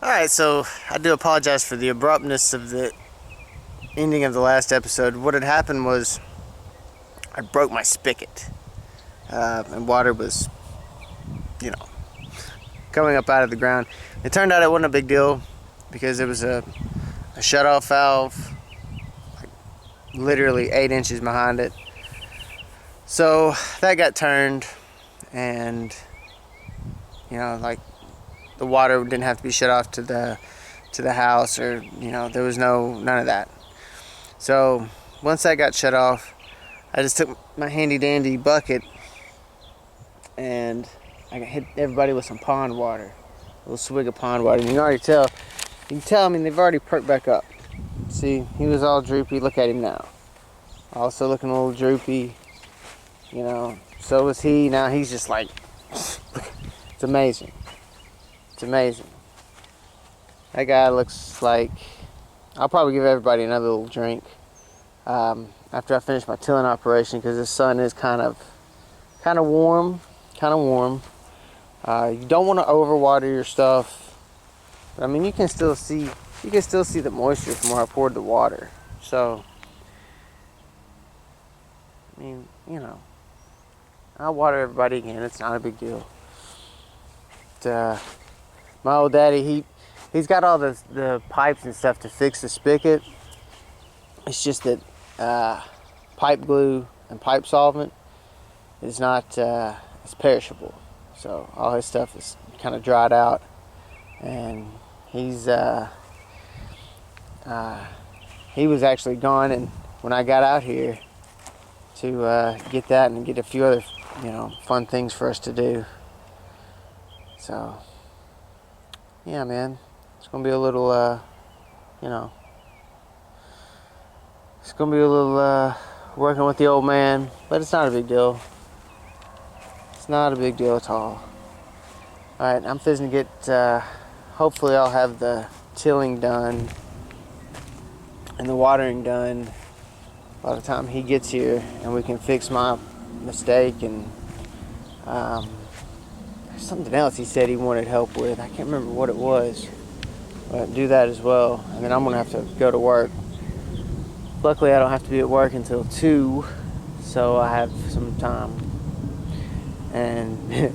Alright, so I do apologize for the abruptness of the ending of the last episode. What had happened was I broke my spigot, and water was, you know, coming up out of the ground. It turned out it wasn't a big deal because it was a shut-off valve, like literally 8 inches behind it. So that got turned, and like the water didn't have to be shut off to the house, or there was none of that. So once that got shut off, I just took my handy dandy bucket and I hit everybody with some pond water, a little swig of pond water. And you can already tell, I mean, they've already perked back up. See, he was all droopy. Look at him now. Also looking a little droopy. So was he. Now he's just like, it's amazing. It's amazing. That guy looks like, I'll probably give everybody another little drink after I finish my tilling operation, because the sun is kind of warm. You don't want to overwater your stuff, but I mean you can still see the moisture from where I poured the water. So I mean, I'll water everybody again. It's not a big deal. But, my old daddy, he's got all the pipes and stuff to fix the spigot. It's just that pipe glue and pipe solvent is not it's perishable. So all his stuff is kind of dried out, and he was actually gone. And when I got out here to get that and get a few other fun things for us to do, so yeah, man, it's gonna be a little it's gonna be a little working with the old man, but it's not a big deal. It's not a big deal at all. Alright, I'm fixing to get, hopefully I'll have the tilling done and the watering done by the time he gets here, and we can fix my mistake. And there's something else he said he wanted help with. I can't remember what it was, but do that as well. And then I'm gonna have to go to work. Luckily I don't have to be at work until 2, so I have some time. And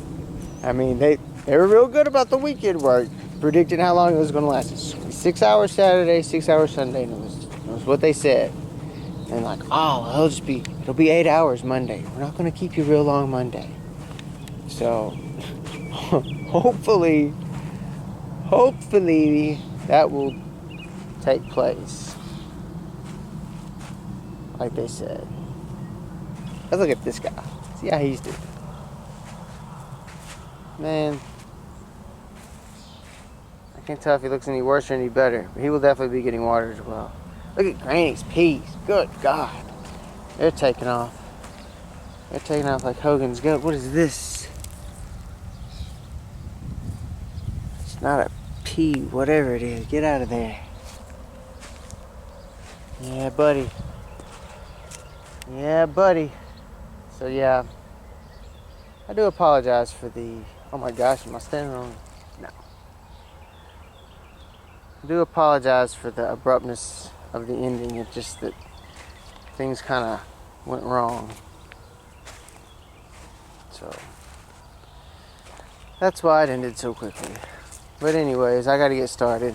I mean, they were real good about the weekend work, predicting how long it was going to last. It's 6 hours Saturday, 6 hours Sunday, and it was what they said. And like, oh, it'll be 8 hours Monday. We're not going to keep you real long Monday. So hopefully that will take place, like they said. Let's look at this guy. See how he's doing. Man, I can't tell if he looks any worse or any better, but he will definitely be getting water as well. Look at Granny's peas. Good God. They're taking off. They're taking off like Hogan's goat. What is this? It's not a pea, whatever it is. Get out of there. Yeah, buddy. Yeah, buddy. So, yeah. I do apologize for the... Oh my gosh, am I standing on... No. I do apologize for the abruptness of the ending. It's just that things kind of went wrong. So that's why it ended so quickly. But anyways, I gotta get started.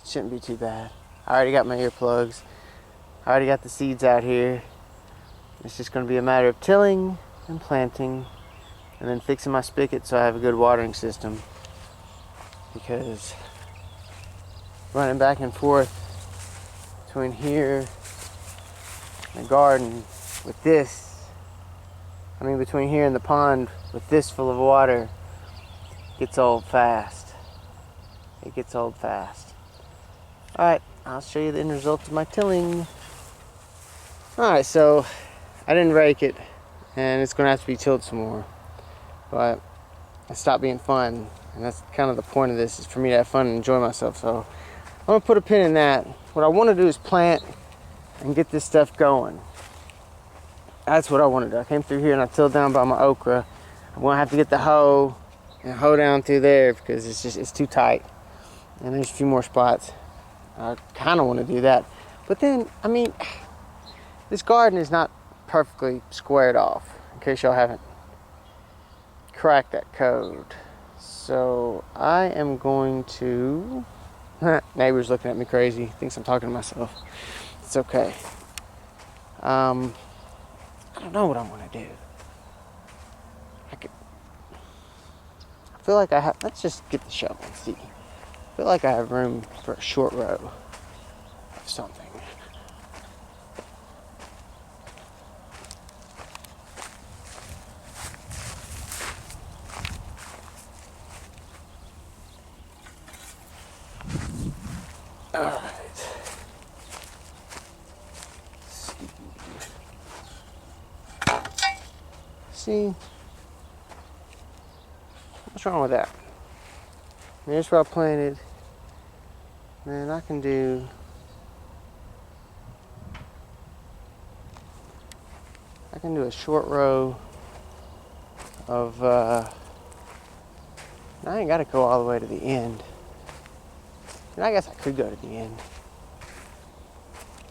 It shouldn't be too bad. I already got my earplugs. I already got the seeds out here. It's just going to be a matter of tilling and planting, and then fixing my spigot so I have a good watering system. Because running back and forth between here and the garden with this, between here and the pond with this full of water, gets old fast. It gets old fast. Alright, I'll show you the end result of my tilling. Alright, so I didn't rake it, and it's going to have to be tilled some more. But it stopped being fun, and that's kind of the point of this, is for me to have fun and enjoy myself. So I'm going to put a pin in that. What I want to do is plant and get this stuff going. That's what I want to do. I came through here and I tilled down by my okra. I'm going to have to get the hoe and hoe down through there because it's too tight. And there's a few more spots. I kind of want to do that. But then, I mean, this garden is not perfectly squared off, in case y'all haven't cracked that code. So I am going to... Neighbor's looking at me crazy. Thinks I'm talking to myself. It's okay. I don't know what I'm going to do. I feel like I have... Let's just get the shovel and see. I feel like I have room for a short row of something. Alright. See? What's wrong with that? Here's where I planted. Man, I can do... a short row of... I ain't got to go all the way to the end. And I guess I could go to the end.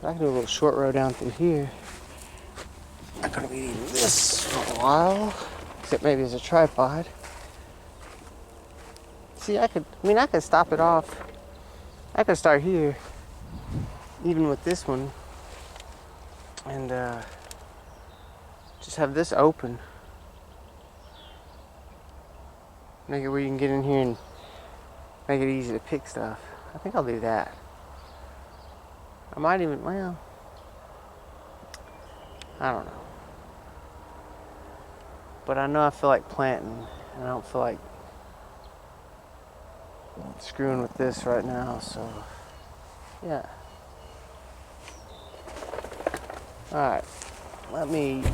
But I can do a little short row down through here. I'm not going to be eating this for a while. Except maybe as a tripod. See, I could stop it off. I could start here. Even with this one. And just have this open. Make it where you can get in here and make it easy to pick stuff. I think I'll do that. I might even, well, I don't know. But I know I feel like planting, and I don't feel like screwing with this right now, so, yeah. Alright, let me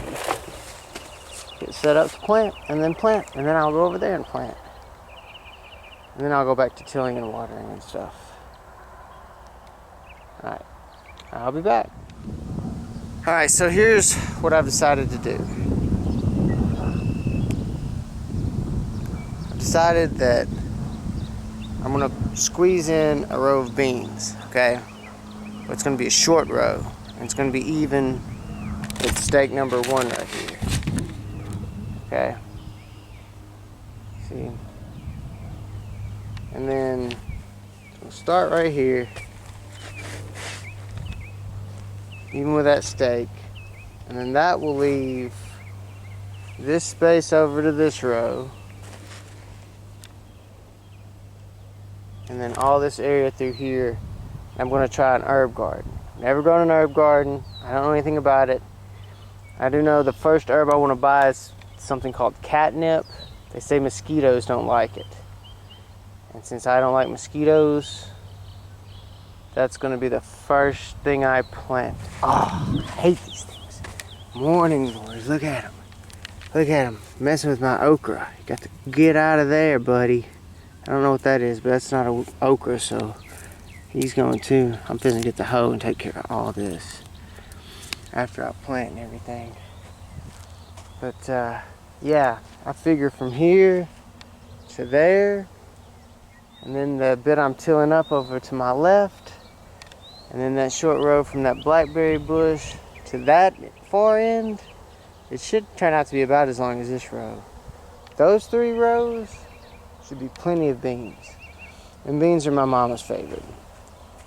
get set up to plant, and then I'll go over there and plant. And then I'll go back to tilling and watering and stuff. Alright, I'll be back. Alright, so here's what I've decided to do. I've decided that I'm going to squeeze in a row of beans, okay? But it's going to be a short row. And it's going to be even with stake number 1 right here. Okay? See? And then we'll start right here. Even with that stake. And then that will leave this space over to this row. And then all this area through here. I'm going to try an herb garden. Never grown an herb garden. I don't know anything about it. I do know the first herb I want to buy is something called catnip. They say mosquitoes don't like it. And since I don't like mosquitoes, that's going to be the first thing I plant. Oh, I hate these things. Morning glories, look at them. Look at them, messing with my okra. You got to get out of there, buddy. I don't know what that is, but that's not an okra, so he's going to. I'm finna get the hoe and take care of all this after I plant and everything. But yeah, I figure from here to there, and then the bit I'm tilling up over to my left, and then that short row from that blackberry bush to that far end, it should turn out to be about as long as this row. Those 3 rows should be plenty of beans. And beans are my mama's favorite.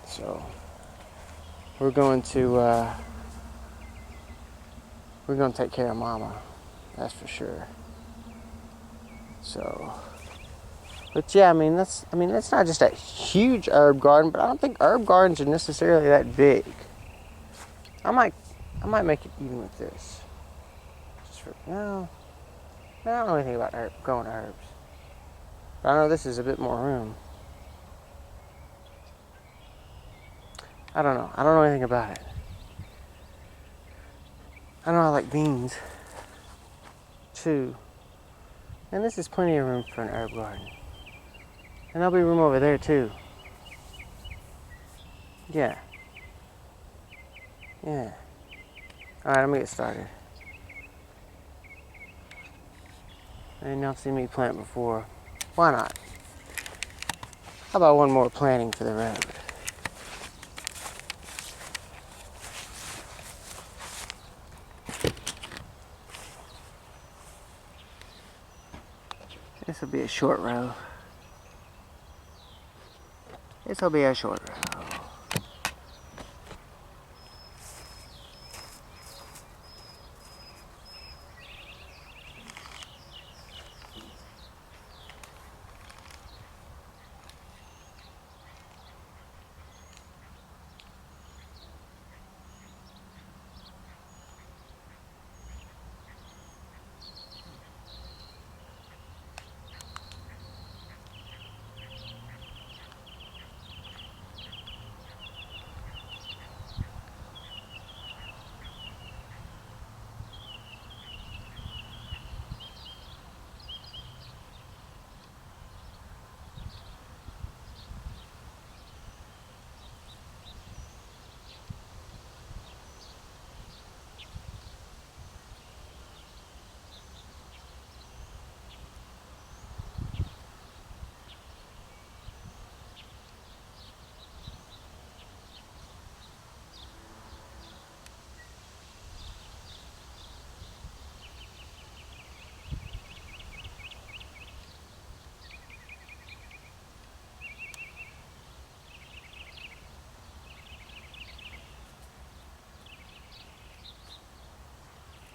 So we're going to take care of mama. That's for sure. So, but yeah, I mean that's not just a huge herb garden, but I don't think herb gardens are necessarily that big. I might make it even with this. Just for no, I don't know anything about growing herbs. But I know this is a bit more room. I don't know. I don't know anything about it. I know I like beans too. And this is plenty of room for an herb garden. And there'll be room over there too. Yeah. Yeah. Alright, I'm gonna get started. I didn't see me plant before. Why not? How about one more planting for the road? This will be a short row. This will be a short row.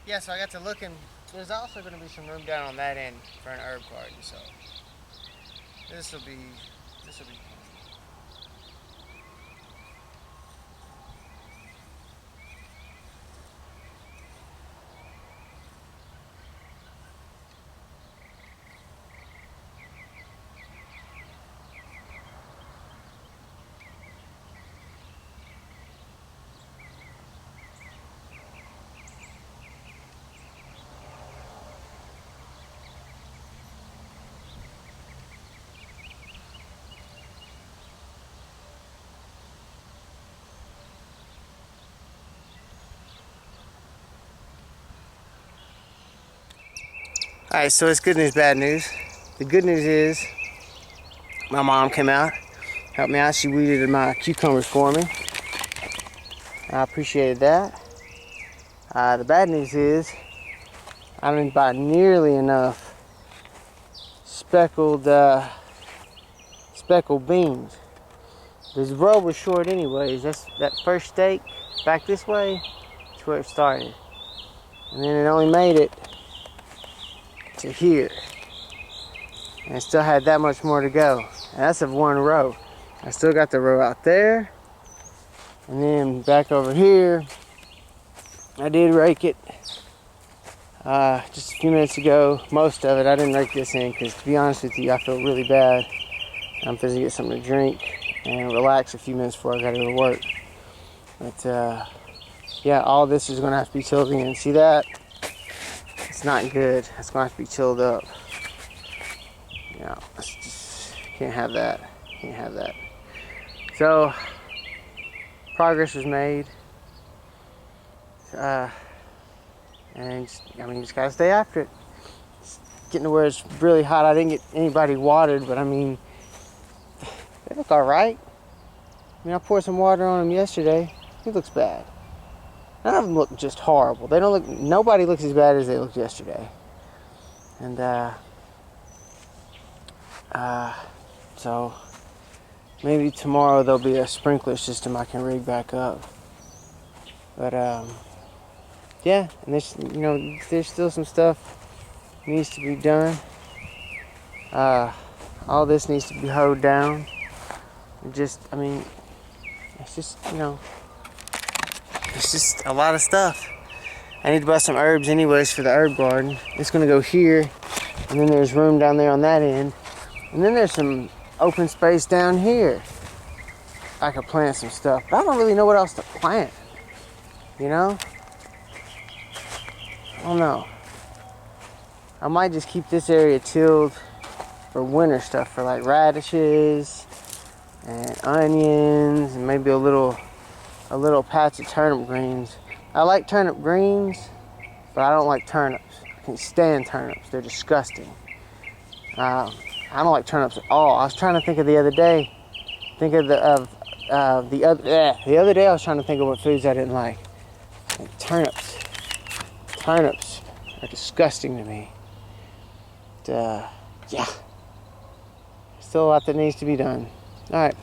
Yeah, so I got to looking. There's also going to be some room down on that end for an herb garden, so this will be fun. Alright, so it's good news, bad news. The good news is my mom came out, helped me out. She weeded my cucumbers for me. I appreciated that. The bad news is I didn't buy nearly enough speckled beans. This row was short anyways. That first stake back this way, that's where it started. And then it only made it to here. And it still had that much more to go. And that's of one row. I still got the row out there. And then back over here, I did rake it just a few minutes ago. Most of it. I didn't rake this in because, to be honest with you, I feel really bad. I'm supposed to get something to drink and relax a few minutes before I gotta go to work. But yeah, all this is gonna have to be tilled in. See that? It's not good. It's gonna have to be tilled up. It's just, can't have that. Can't have that. So, progress was made. And you just gotta stay after it. It's getting to where it's really hot. I didn't get anybody watered, but I mean, they look all right. I poured some water on them yesterday. It looks bad. None of them look just horrible. They don't look. Nobody looks as bad as they looked yesterday. And so maybe tomorrow there'll be a sprinkler system I can rig back up. But yeah, and there's still some stuff needs to be done. All this needs to be hoed down. It's just a lot of stuff. I need to buy some herbs anyways for the herb garden. It's gonna go here, and then there's room down there on that end, and then there's some open space down here. I could plant some stuff, but I don't really know what else to plant. I don't know. I might just keep this area tilled for winter stuff, for like radishes and onions, and maybe a little patch of turnip greens. I like turnip greens, but I don't like turnips. I can't stand turnips. They're disgusting. I I don't like turnips at all. I was trying to think of the other day. The other day I was trying to think of what foods I didn't like. And turnips are disgusting to me. But, yeah, still a lot that needs to be done. All right,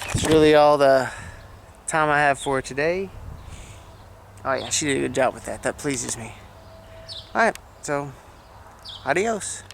that's really all the time I have for today. Oh yeah, she did a good job with that. That pleases me. All right, so adios.